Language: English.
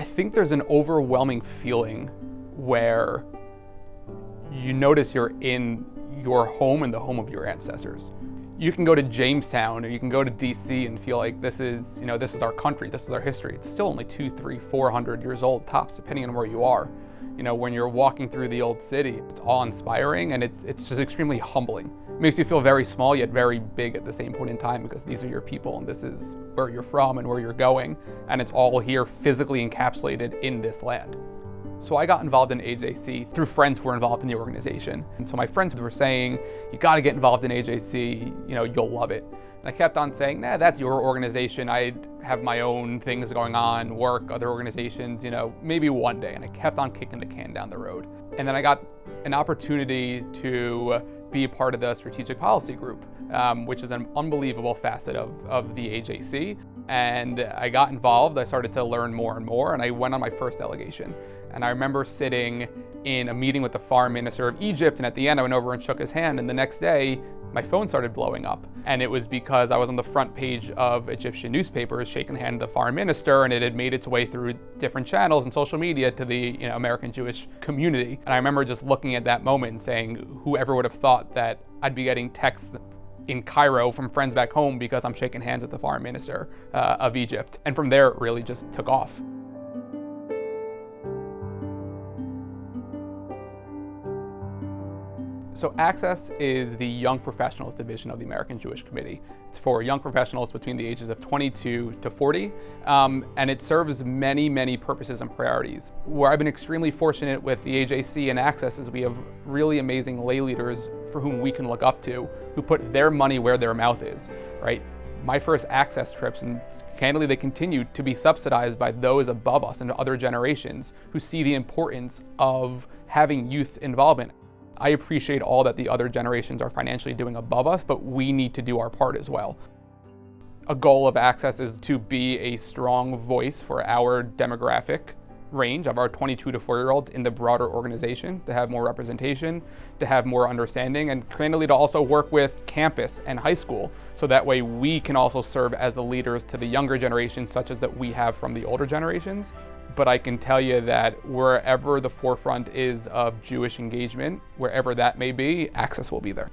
I think there's an overwhelming feeling where you notice you're in your home and the home of your ancestors. You can go to Jamestown or you can go to DC and feel like this is our country, this is our history. It's still only 200, 300, 400 years old tops, depending on where you are. When you're walking through the old city, it's awe-inspiring and it's just extremely humbling. It makes you feel very small yet very big at the same point in time, because these are your people and this is where you're from and where you're going, and it's all here physically encapsulated in this land. So I got involved in AJC through friends who were involved in the organization. And so my friends were saying, you gotta get involved in AJC, you'll love it. And I kept on saying, nah, that's your organization. I have my own things going on, work, other organizations, maybe one day. And I kept on kicking the can down the road. And then I got an opportunity to be a part of the strategic policy group, which is an unbelievable facet of the AJC. And I got involved, I started to learn more and more, and I went on my first delegation. And I remember sitting in a meeting with the foreign minister of Egypt, and at the end I went over and shook his hand, and the next day my phone started blowing up. And it was because I was on the front page of Egyptian newspapers shaking the hand of the foreign minister, and it had made its way through different channels and social media to the American Jewish community. And I remember just looking at that moment and saying, whoever would have thought that I'd be getting texts in Cairo from friends back home because I'm shaking hands with the foreign minister of Egypt. And from there it really just took off. So Access is the Young Professionals Division of the American Jewish Committee. It's for young professionals between the ages of 22 to 40, and it serves many, many purposes and priorities. Where I've been extremely fortunate with the AJC and Access is we have really amazing lay leaders for whom we can look up to, who put their money where their mouth is, right? My first Access trips, and candidly they continue to be subsidized by those above us and other generations who see the importance of having youth involvement. I appreciate all that the other generations are financially doing above us, but we need to do our part as well. A goal of Access is to be a strong voice for our demographic range of our 22 to 4-year-olds in the broader organization, to have more representation, to have more understanding, and candidly to also work with campus and high school, so that way we can also serve as the leaders to the younger generations, such as that we have from the older generations. But I can tell you that wherever the forefront is of Jewish engagement, wherever that may be, Access will be there.